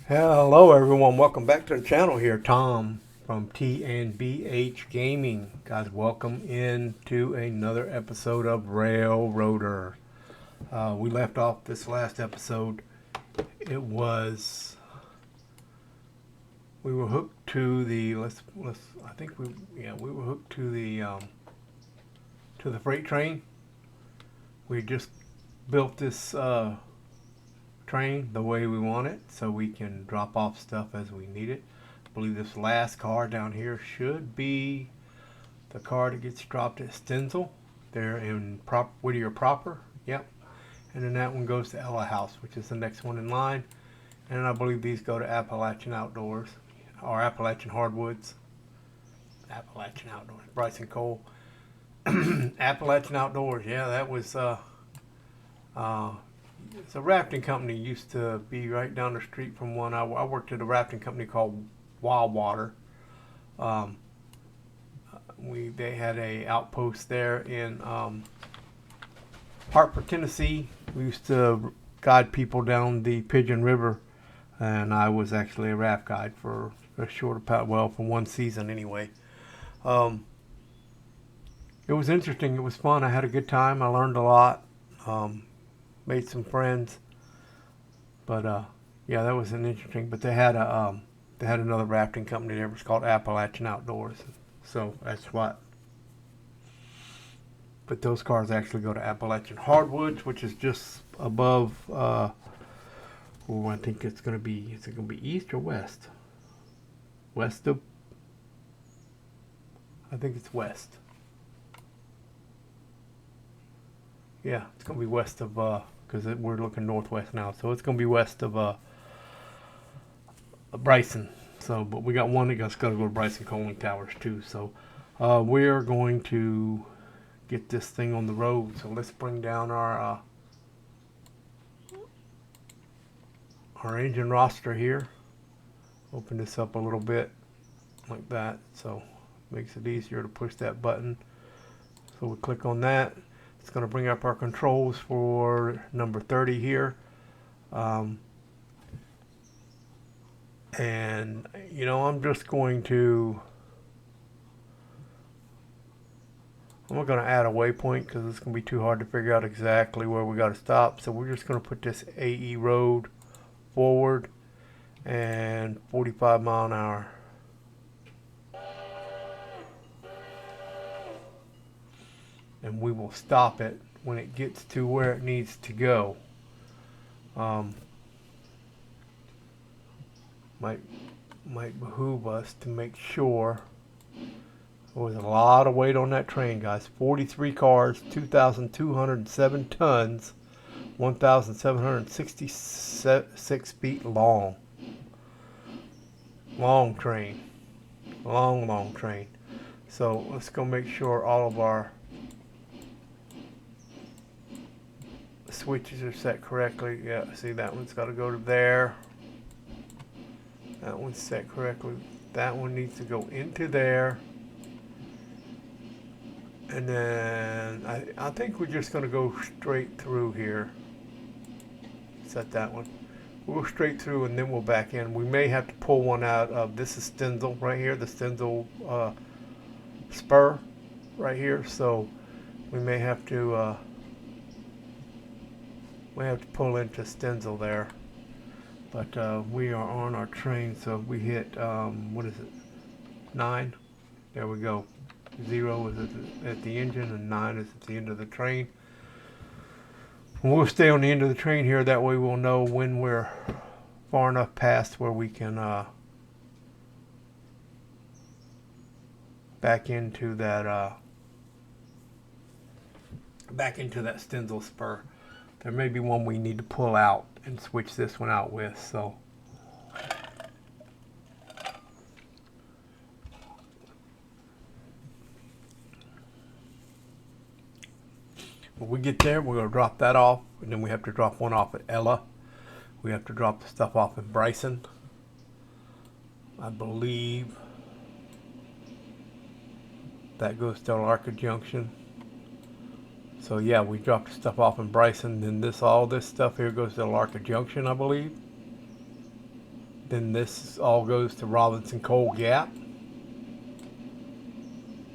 Hello everyone, welcome back to the channel here. Tom from T&BH Gaming. Guys, welcome into another episode of Railroader. We left off this last episode. It was, we were hooked to the, we were hooked to the freight train. We just built this train the way we want it so we can drop off stuff as we need it. I believe this last car down here should be the car that gets dropped at Stenzel there in Whittier proper. Yep. And then that one goes to Ella House, which is the next one in line. And I believe these go to Appalachian Outdoors or Appalachian Hardwoods. Appalachian Outdoors, Bryson Cole. Appalachian Outdoors, yeah, that was it's a rafting company. Used to be right down the street from one. I worked at a rafting company called Wild Water. They had a outpost there in Hartford, Tennessee. We used to guide people down the Pigeon River, and I was actually a raft guide for a short for one season anyway. It was interesting. It was fun. I had a good time. I learned a lot. Made some friends, but yeah, that was an interesting. But they had another rafting company there. It was called Appalachian Outdoors, so that's what. But those cars actually go to Appalachian Hardwoods, which is just above. I think it's going to be. Is it going to be east or west? West of. I think it's west. Yeah, it's going to be west of. Because we're looking northwest now, so it's going to be west of Bryson. So, but we got one that's got to go to Bryson Coaling Towers too. So, we're going to get this thing on the road. So let's bring down our engine roster here. Open this up a little bit like that, so it makes it easier to push that button. So we click on that. It's going to bring up our controls for number 30 here. And, you know, I'm not going to add a waypoint because it's going to be too hard to figure out exactly where we got to stop. So we're just going to put this AE road forward and 45 mile an hour. And we will stop it when it gets to where it needs to go. Might behoove us to make sure. There was a lot of weight on that train, guys. 43 cars, 2,207 tons, 1,766 feet long. Long train. Long train. So let's go make sure all of our switches are set correctly. Yeah, see, that one's got to go to there. That one's set correctly. That one needs to go into there. And then I think we're just going to go straight through here. Set that one. We'll go straight through and then we'll back in. We may have to pull one out of, this is Stenzel right here, the Stenzel spur right here. So we may have to pull into Stenzel there. But we are on our train, so we hit, what is it, 9? There we go. 0 is at the engine and 9 is at the end of the train. And we'll stay on the end of the train here, that way we'll know when we're far enough past where we can back into that Stenzel spur. There may be one we need to pull out and switch this one out with, so when we get there, we're going to drop that off, and then we have to drop one off at Ella. We have to drop the stuff off at Bryson, I believe. That goes to Alarka Junction. So yeah, we dropped the stuff off in Bryson. Then all this stuff here goes to Alarka Junction, I believe. Then this all goes to Robinson Coal Gap.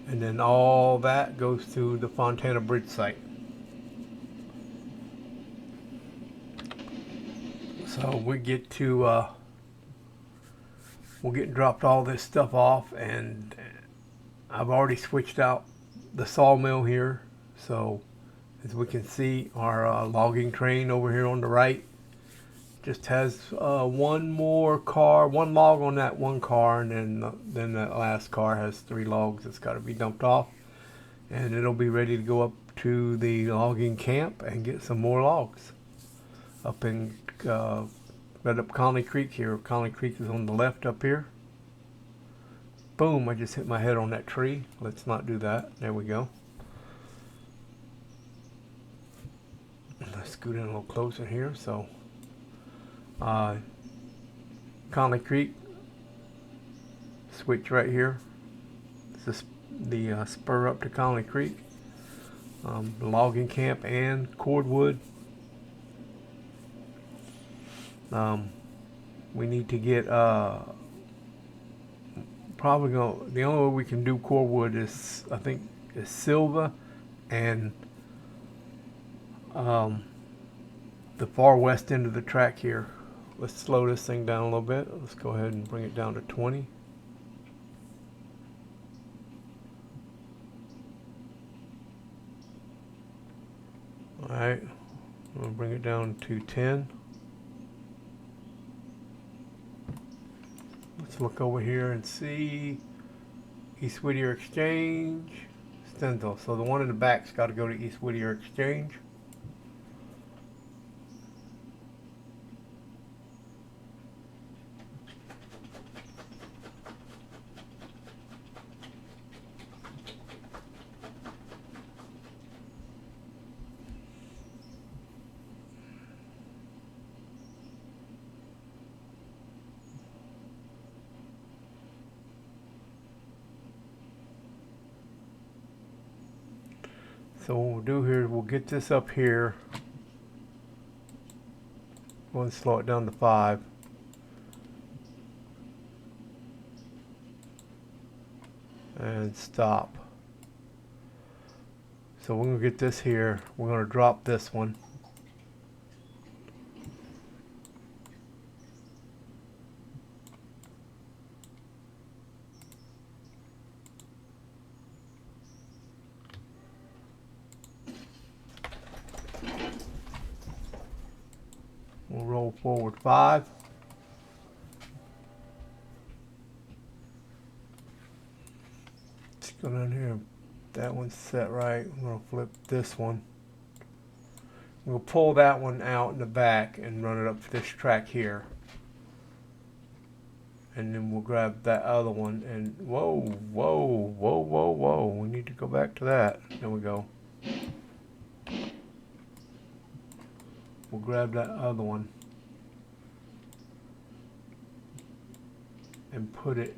And then all that goes to the Fontana Bridge site. So we get to, we'll get dropped all this stuff off, and I've already switched out the sawmill here. So as we can see, our logging train over here on the right just has one log on that one car, and then that last car has 3 logs that's got to be dumped off, and it'll be ready to go up to the logging camp and get some more logs up in right up Conley Creek here. Conley Creek is on the left up here. Boom, I just hit my head on that tree. Let's not do that. There we go. Let's scoot in a little closer here. So Conley Creek, switch right here. This is the spur up to Conley Creek. Logging camp and cordwood. We need to get the only way we can do cordwood is, I think, is Silva and the far west end of the track here. Let's slow this thing down a little bit. Let's go ahead and bring it down to 20. Alright, I'm going to bring it down to 10. Let's look over here and see East Whittier Exchange, Stenzel. So the one in the back's got to go to East Whittier Exchange. So what we'll do here is we'll get this up here. We'll slow it down to 5. And stop. So we're going to get this here. We're going to drop this one. We'll roll forward 5. Let's go down here. That one's set right. I'm going to flip this one. We'll pull that one out in the back and run it up this track here. And then we'll grab that other one and whoa. We need to go back to that. There we go. We'll grab that other one and put it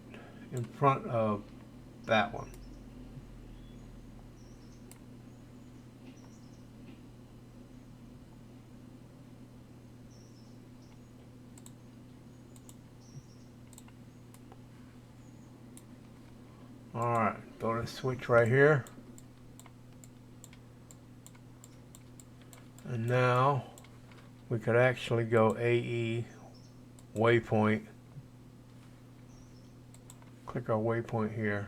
in front of that one. Alright, throw the switch right here. And now we could actually go AE waypoint. Click our waypoint here.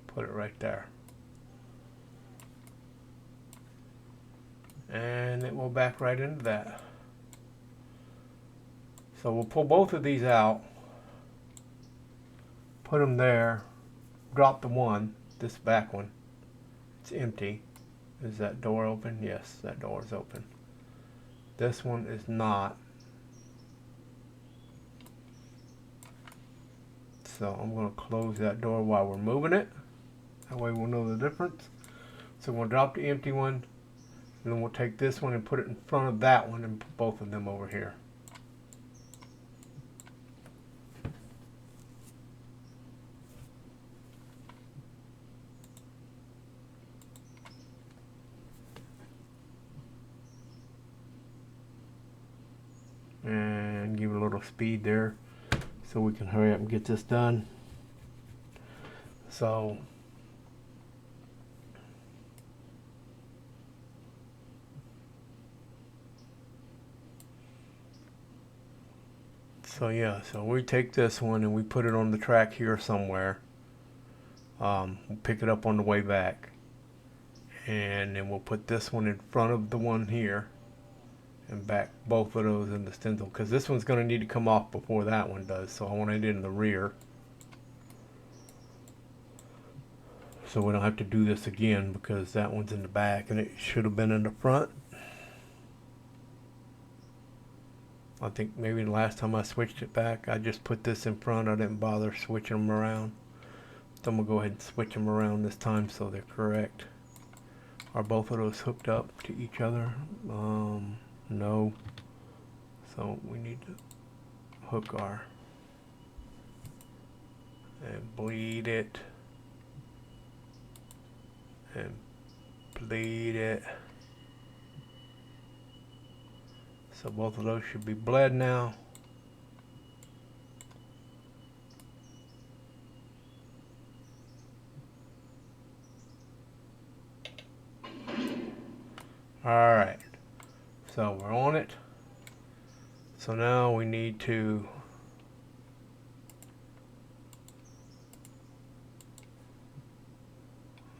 Put it right there. And it will back right into that. So we'll pull both of these out. Put them there. Drop the one, this back one. It's empty. Is that door open? Yes, that door is open. This one is not. So I'm going to close that door while we're moving it. That way we'll know the difference. So we'll drop the empty one, and then we'll take this one and put it in front of that one and put both of them over here. And and give it a little speed there so we can hurry up and get this done. So yeah, so we take this one and we put it on the track here somewhere. We'll pick it up on the way back, and then we'll put this one in front of the one here and back both of those in the stencil, because this one's going to need to come off before that one does, so I want it in the rear so we don't have to do this again, because that one's in the back and it should have been in the front. I think maybe the last time I switched it back, I just put this in front. I didn't bother switching them around. So I'm going to go ahead and switch them around this time so they're correct. Are both of those hooked up to each other? No. So we need to hook our and bleed it and bleed it. So both of those should be bled now. Alright, so we're on it. So now we need to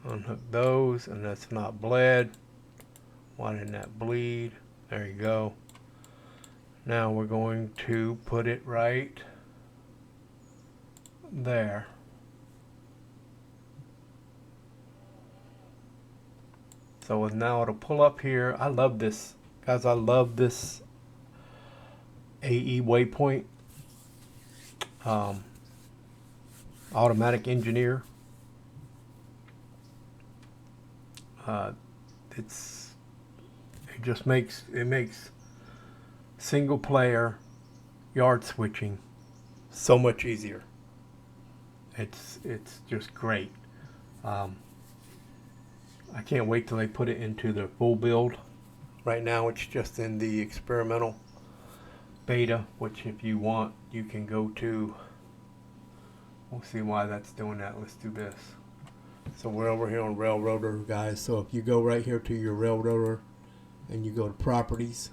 unhook those, and that's not bled. Why didn't that bleed? There you go. Now we're going to put it right there. So now it'll pull up here. I love this, guys. I love this AE waypoint. Automatic engineer. It makes single player yard switching so much easier. It's just great. I can't wait till they put it into the full build. Right now it's just in the experimental beta, which if you want you can go to. We'll see why that's doing that. Let's do this. So we're over here on Railroader, guys. So if you go right here to your Railroader and you go to properties,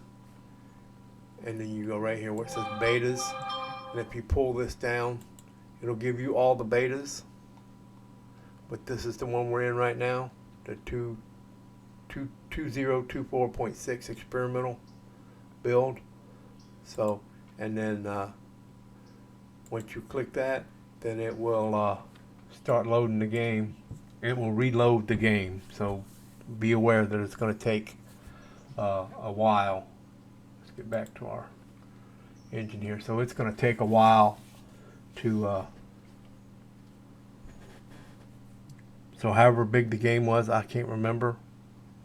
and then you go right here where it says betas, and if you pull this down, it'll give you all the betas. But this is the one we're in right now, the 2024.6 experimental build. So, and then once you click that, then it will start loading the game. It will reload the game, so be aware that it's going to take a while. Let's get back to our engine here. So it's going to take a while to so however big the game was, I can't remember,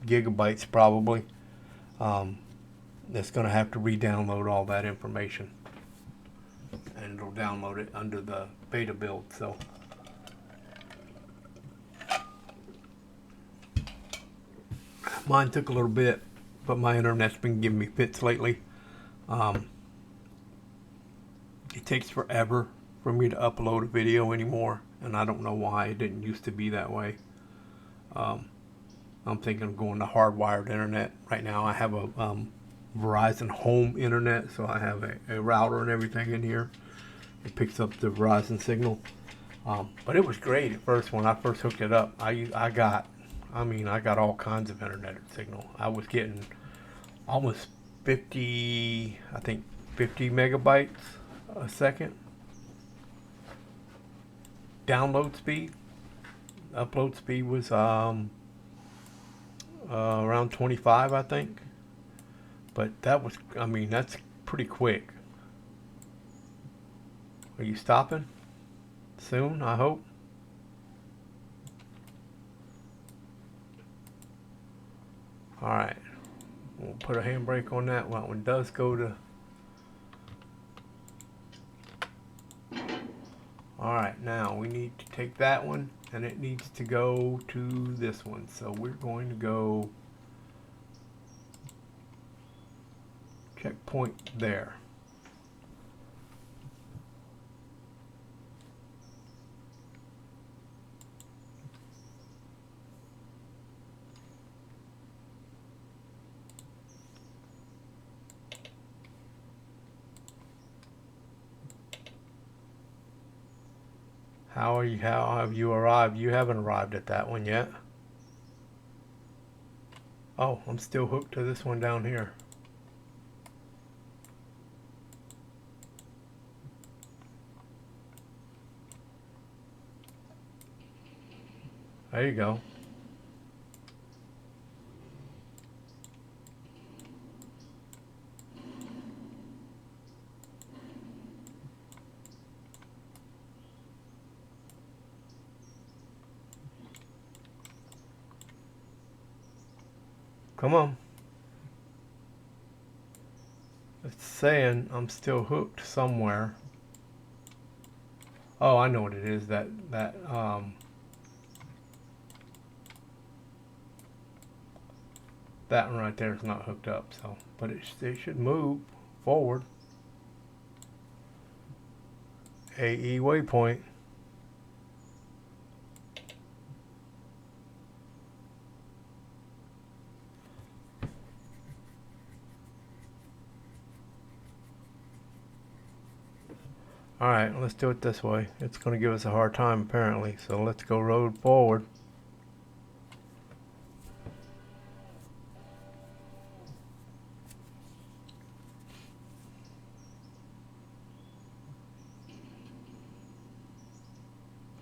gigabytes probably. It's going to have to re-download all that information, and it'll download it under the beta build. So mine took a little bit, but my internet's been giving me fits lately. It takes forever for me to upload a video anymore, and I don't know why. It didn't used to be that way. I'm thinking of going to hardwired internet. Right now I have a Verizon home internet, so I have a router and everything in here. It picks up the Verizon signal. But it was great at first when I first hooked it up. I got all kinds of internet signal. I was getting almost 50 megabytes a second download speed. Upload speed was around 25, I think. But that was, that's pretty quick. Are you stopping soon, I hope? Alright, we'll put a handbrake on that. That one does go to. Alright, now we need to take that one and it needs to go to this one. So we're going to go checkpoint there. How have you arrived? You haven't arrived at that one yet. Oh, I'm still hooked to this one down here. There you go. Come on. It's saying I'm still hooked somewhere. Oh, I know what it is. That one right there is not hooked up. So, but it should move forward. AE waypoint. Alright, let's do it this way. It's going to give us a hard time apparently, so let's go road forward.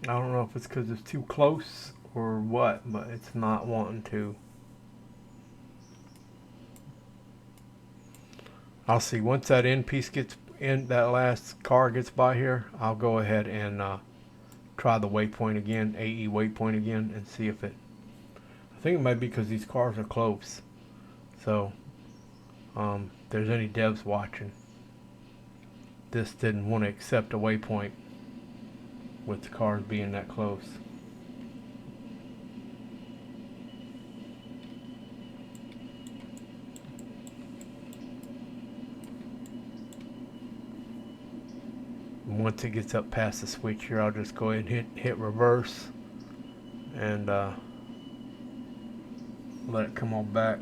I don't know if it's because it's too close or what, but it's not wanting to. I'll see. Once that end piece gets in, that last car gets by here, I'll go ahead and try the waypoint again, AE waypoint again, and see if it. I think it might be because these cars are close. So, if there's any devs watching, this didn't want to accept a waypoint with the cars being that close. Once it gets up past the switch here, I'll just go ahead and hit reverse and let it come on back.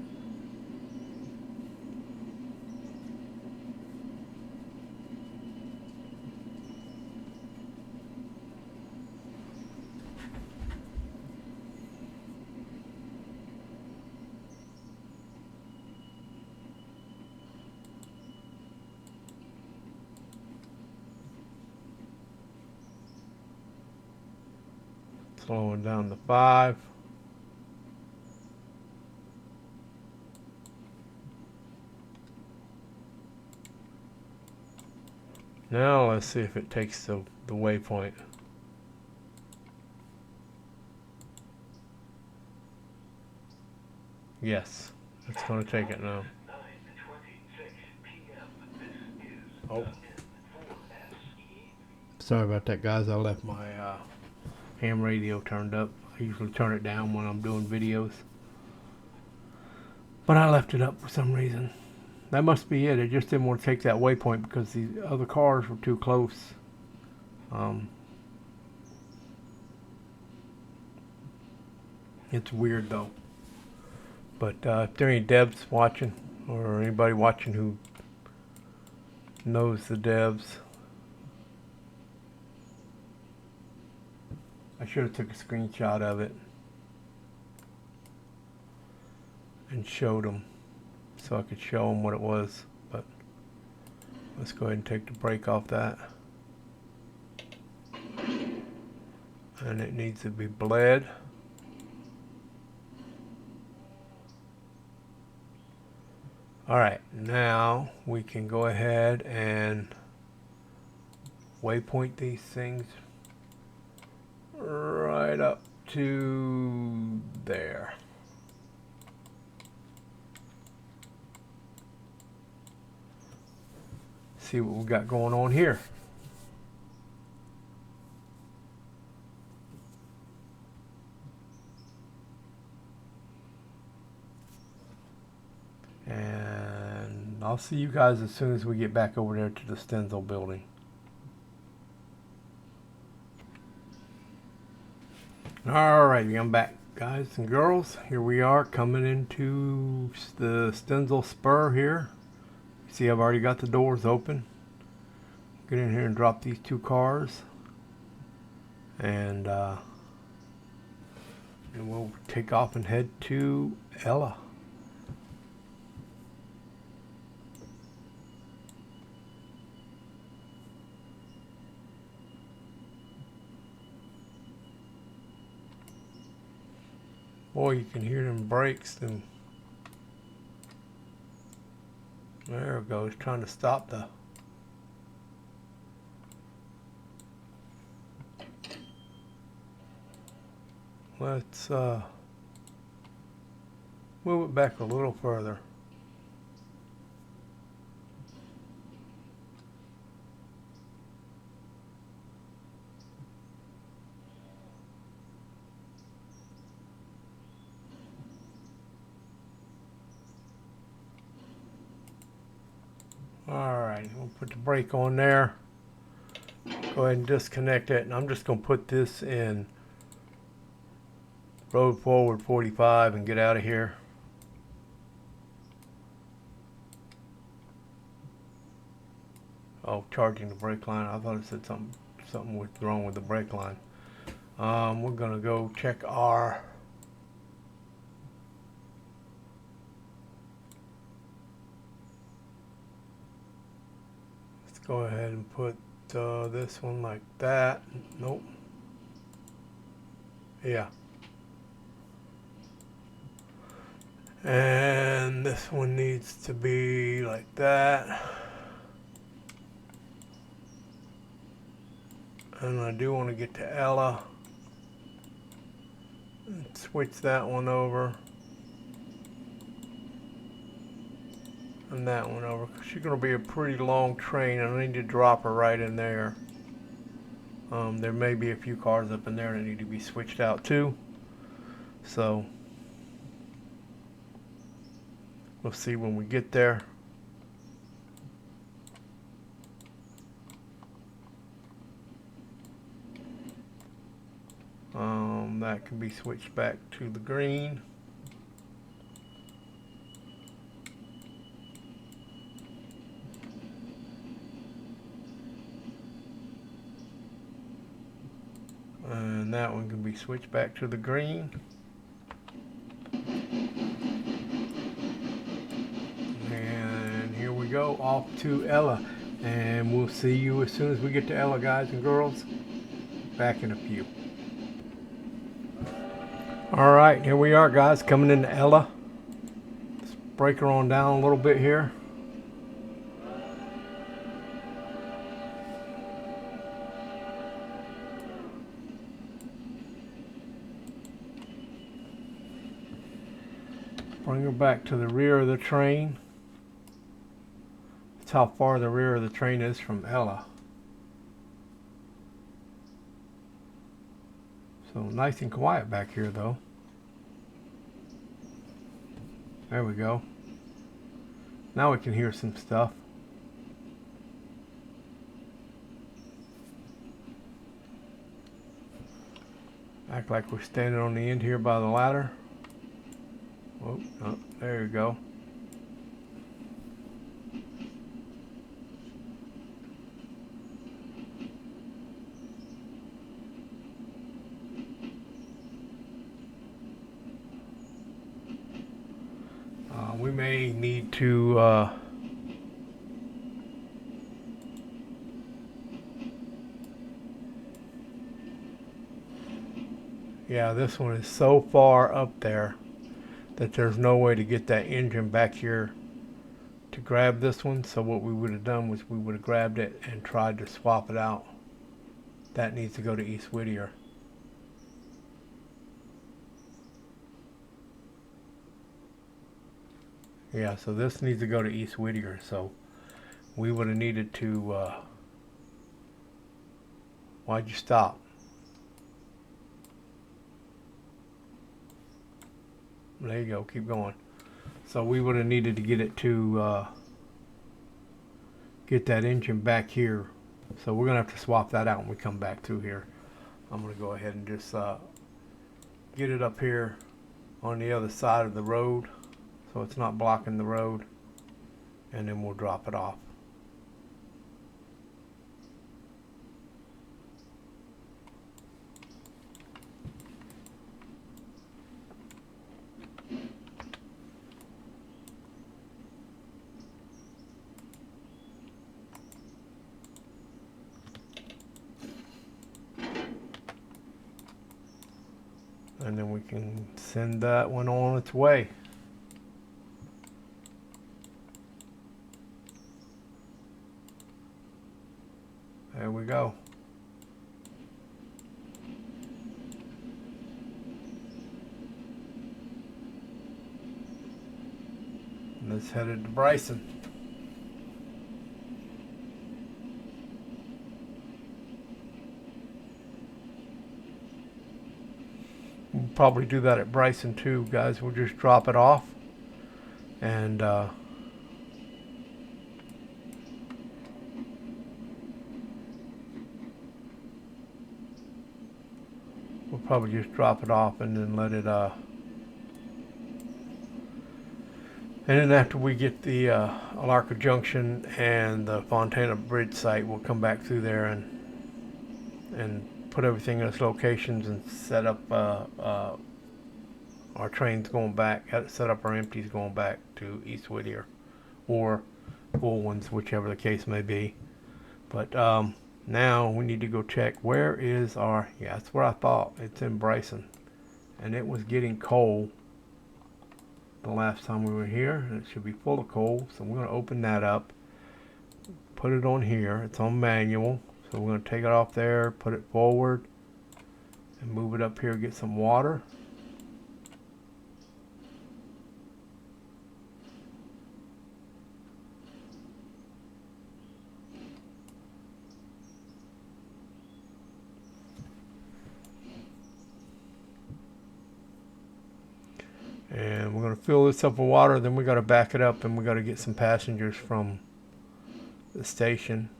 Slowing down to 5. Now let's see if it takes the waypoint. Yes, it's going to take it now. Oh. Sorry about that, guys. I left my ham radio turned up. I usually turn it down when I'm doing videos, but I left it up for some reason. That must be it. It just didn't want to take that waypoint because the other cars were too close. It's weird though. But if there are any devs watching, or anybody watching who knows the devs, I should have took a screenshot of it and showed them so I could show them what it was. But let's go ahead and take the brake off that. And it needs to be bled. Alright, now we can go ahead and waypoint these things right up to there. See what we got going on here. And I'll see you guys as soon as we get back over there to the Stenzel building. Alrighty, I'm back, guys and girls. Here we are coming into the Stenzel spur here. See, I've already got the doors open. Get in here and drop these two cars. and we'll take off and head to Ella. Boy, you can hear them brakes. And there it goes, trying to stop the. Let's move it back a little further. Alright, we'll put the brake on there. Go ahead and disconnect it, and I'm just going to put this in road forward 45 and get out of here. Oh, charging the brake line. I thought it said something wrong with the brake line. We're gonna go check our let's go ahead and put this one like that. Nope. Yeah. And this one needs to be like that. And I do want to get to Ella. And switch that one over. And that one over. She's going to be a pretty long train, and I need to drop her right in there. There may be a few cars up in there that need to be switched out too. So we'll see when we get there. That can be switched back to the green. And that one can be switched back to the green. And here we go, off to Ella. And we'll see you as soon as we get to Ella, guys and girls. Back in a few. Alright, here we are, guys, coming into Ella. Let's break her on down a little bit here. Bring her back to the rear of the train. That's how far the rear of the train is from Ella. So nice and quiet back here though. There we go. Now we can hear some stuff. Act like we're standing on the end here by the ladder. Oh, oh, there you go. We may need to yeah, this one is so far up there that there's no way to get that engine back here to grab this one. So what we would have done was we would have grabbed it and tried to swap it out. That needs to go to East Whittier. Yeah, so this needs to go to East Whittier, so we would have needed to, why'd you stop? There you go, keep going. So we would have needed to get it to, get that engine back here. So we're going to have to swap that out when we come back through here. I'm going to go ahead and just get it up here on the other side of the road, so it's not blocking the road, and then we'll drop it off. and then we can send that one on its way. There we go. And it's headed to Bryson. We'll probably do that at Bryson too, guys. We'll just drop it off and we'll probably just drop it off and then let it and then after we get the Alarka Junction and the Fontana bridge site, we'll come back through there and put everything in its locations and set up our trains going back, set up our empties going back to East Whittier or full ones, whichever the case may be. But now we need to go check where is our, yeah, that's where I thought. It's in Bryson, and it was getting coal the last time we were here, and it should be full of coal. So we're going to open that up, put it on here. It's on manual, so we're going to take it off there, put it forward, and move it up here, get some water. And we're going to fill this up with water, then we got to back it up and we got to get some passengers from the station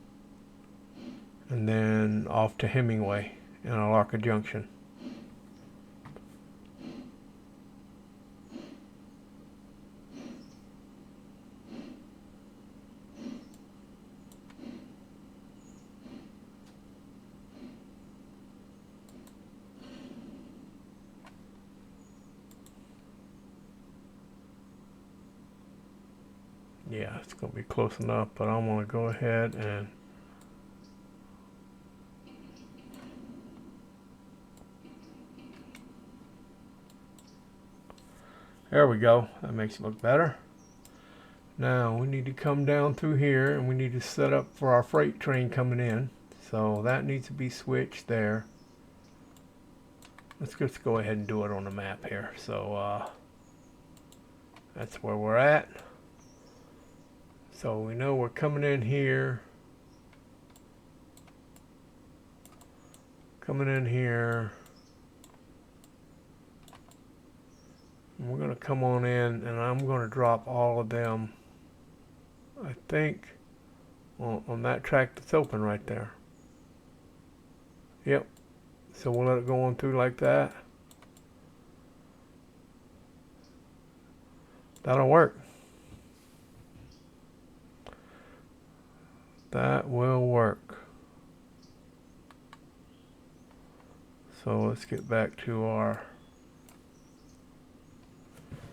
and then off to Hemingway and Alarka Junction. Yeah, it's going to be close enough, but I'm going to go ahead and there we go. That makes it look better. Now we need to come down through here and we need to set up for our freight train coming in. So that needs to be switched there. Let's just go ahead and do it on the map here. So that's where we're at. So we know we're coming in here. Coming in here. And we're going to come on in and I'm going to drop all of them, I think, on that track that's open right there. Yep. So we'll let it go on through like that. That'll work. That will work. So let's get back to our,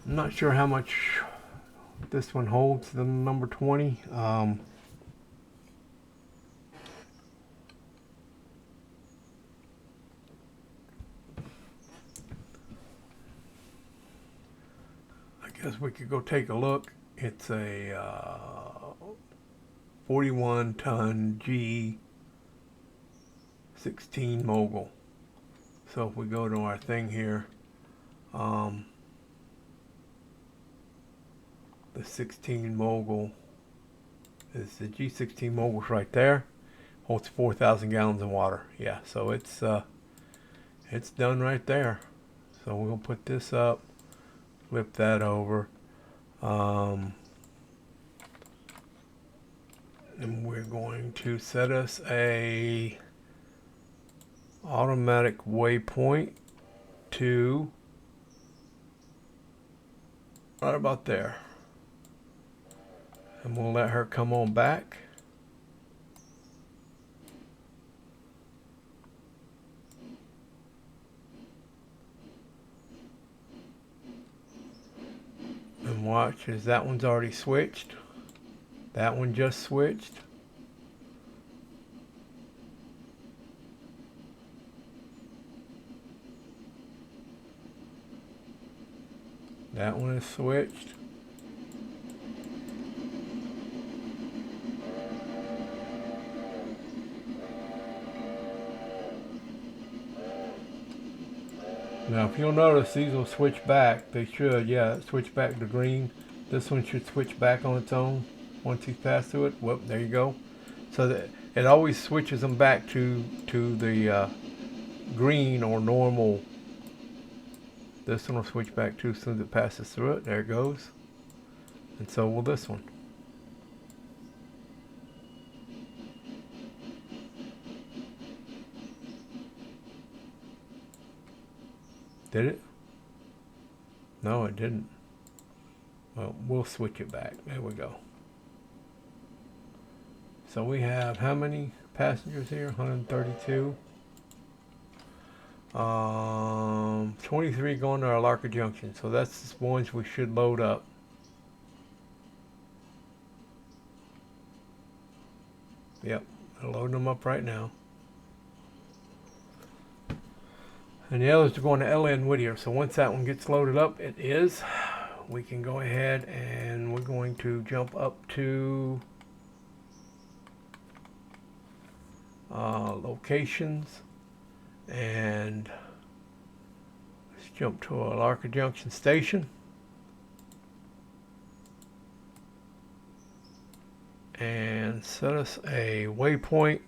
I'm not sure how much this one holds, the number 20. I guess we could go take a look. It's a 41-ton G16 mogul. So if we go to our thing here, the 16 mogul is the G16 mogul's right there. Holds 4,000 gallons of water. Yeah, so it's done right there. So we're gonna put this up, flip that over, and we're going to set us a automatic waypoint to right about there, and we'll let her come on back. And watch, as that one's already switched. That one just switched. That one is switched. Now if you'll notice, these will switch back. They should, yeah, switch back to green. This one should switch back on its own once he's passed through it. Whoop, there you go. So that it always switches them back to the green or normal. This one will switch back to as soon as it passes through it. There it goes. And so will this one. Did it? No, it didn't. Well, we'll switch it back. There we go. So we have how many passengers here? 132. 23 going to Alarka Junction. So that's the ones we should load up. Yep, I'm loading them up right now. And the others are going to LN Whittier. So once that one gets loaded up, it is, we can go ahead and we're going to jump up to locations, and let's jump to Alarka Junction Station. And set us a waypoint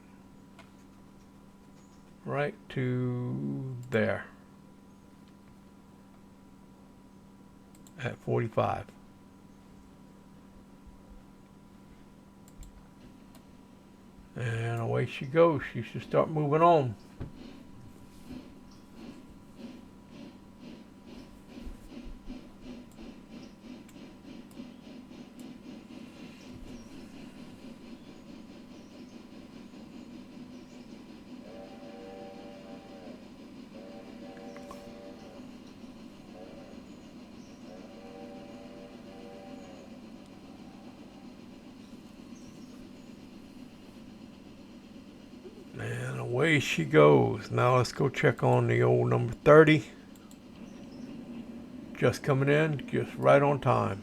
right to there at 45. And away she goes. She should start moving on. And away she goes. Now let's go check on the old number 30. Just coming in, just right on time.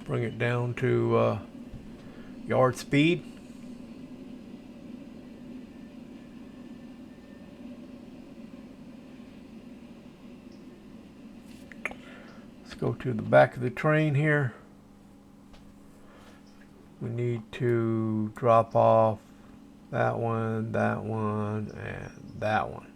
Bring it down to yard speed. Let's go to the back of the train here. We need to drop off that one, and that one.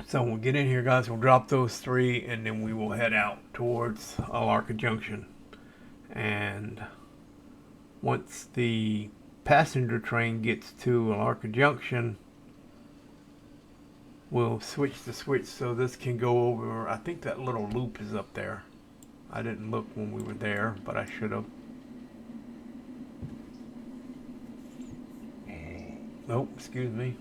So we'll get in here, guys. We'll drop those three, and then we will head out towards Alarka Junction. And once the passenger train gets to Alarka Junction, we'll switch the switch so this can go over. I think that little loop is up there. I didn't look when we were there, but I should have. Nope, excuse me.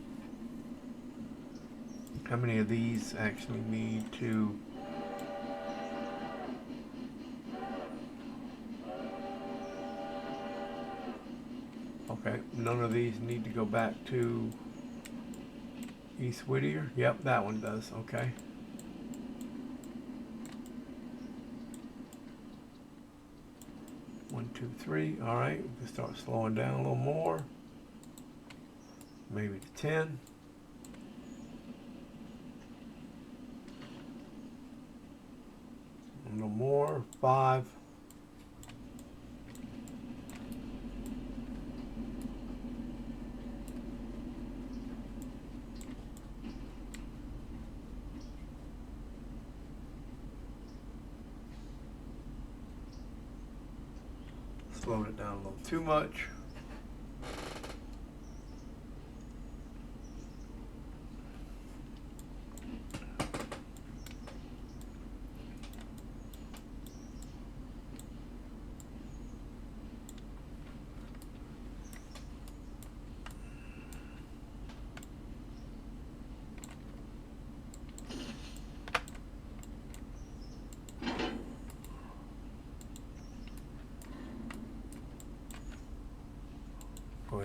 How many of these actually need to... Okay, none of these need to go back to East Whittier? Yep, that one does, okay. One, two, three, all right, we can start slowing down a little more. Maybe to 10. A little more, 5. Slowed it down a little too much.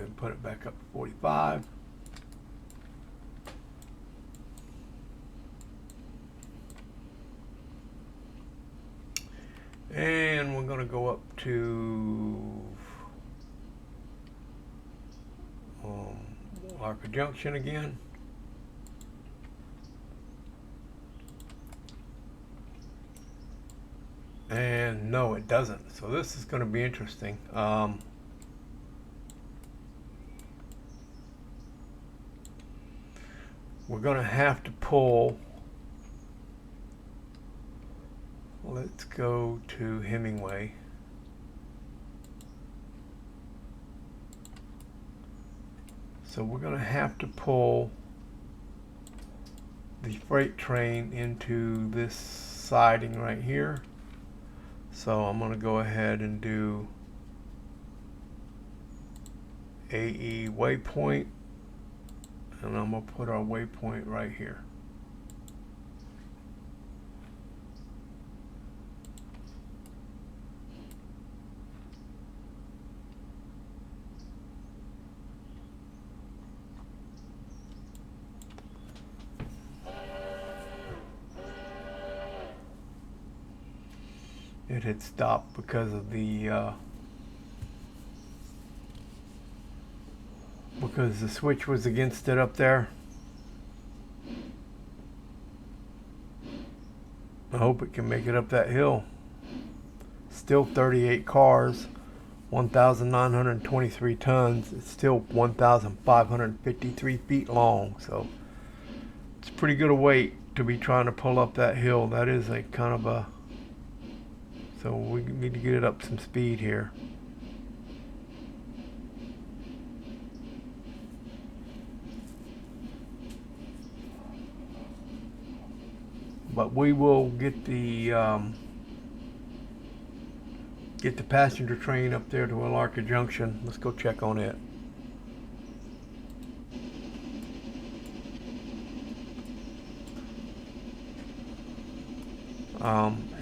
ahead and put it back up to 45. And we're going to go up to Alarka Junction again. And no, it doesn't. So this is going to be interesting. We're going to have to pull. Let's go to Hemingway. So we're going to have to pull the freight train into this siding right here. So I'm going to go ahead and do AE waypoint, and I'm going to put our waypoint right here. It had stopped because of the switch was against it up there. I hope it can make it up that hill. Still 38 cars, 1,923 tons. It's still 1,553 feet long, so it's pretty good a weight to be trying to pull up that hill. That is a kind of a, so we need to get it up some speed here. But we will get the passenger train up there to Alarka Junction. Let's go check on it.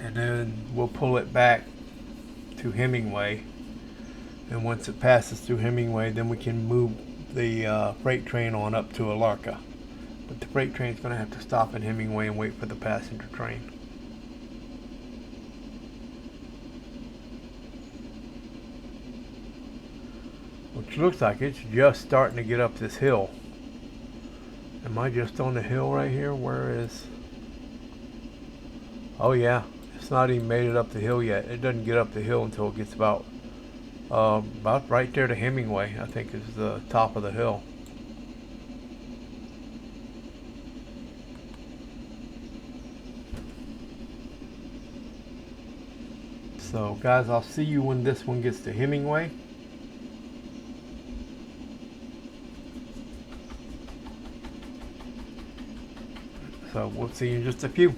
And then we'll pull it back to Hemingway. And once it passes through Hemingway, then we can move the freight train on up to Alarka. But the freight train is going to have to stop in Hemingway and wait for the passenger train. Which looks like it's just starting to get up this hill. Am I just on the hill right here? Where is... Oh yeah, it's not even made it up the hill yet. It doesn't get up the hill until it gets about right there to Hemingway, I think is the top of the hill. So guys, I'll see you when this one gets to Hemingway. So we'll see you in just a few.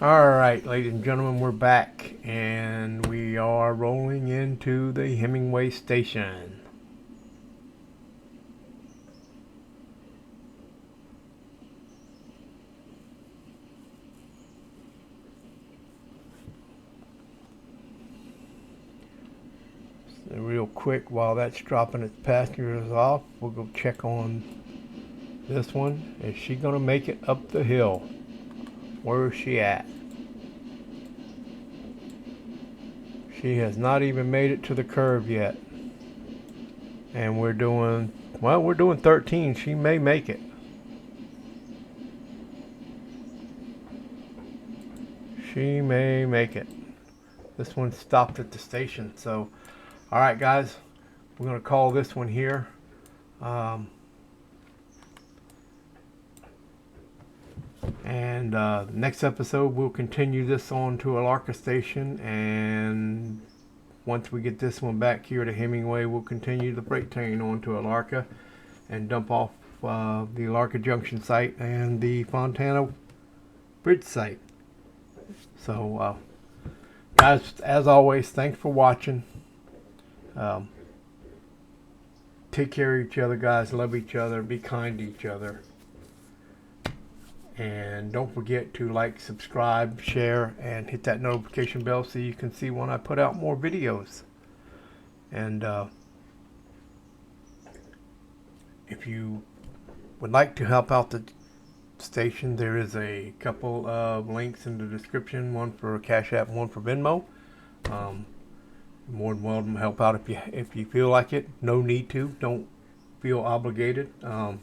Alright, ladies and gentlemen, we're back and we are rolling into the Hemingway station. So real quick, while that's dropping its passengers off, we'll go check on this one. Is she going to make it up the hill? Where is she at? She has not even made it to the curve yet. And we're doing 13. She may make it. She may make it. This one stopped at the station. So, alright guys, we're going to call this one here. And next episode we'll continue this on to Alarka Station, and once we get this one back here to Hemingway, we'll continue the freight train on to Alarka and dump off the Alarka Junction site and the Fontana Bridge site. So guys, as always, thanks for watching. Take care of each other, guys. Love each other. Be kind to each other. And don't forget to like, subscribe, share, and hit that notification bell so you can see when I put out more videos. And if you would like to help out the station, there is a couple of links in the description, one for Cash App, one for Venmo. More than welcome to help out if you feel like it. No need to. Don't feel obligated. The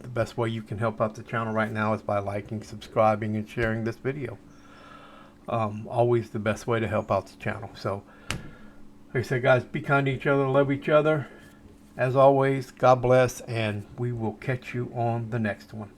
best way you can help out the channel right now is by liking, subscribing, and sharing this video. Always the best way to help out the channel. So, like I said, guys, be kind to each other, love each other. As always, God bless, and we will catch you on the next one.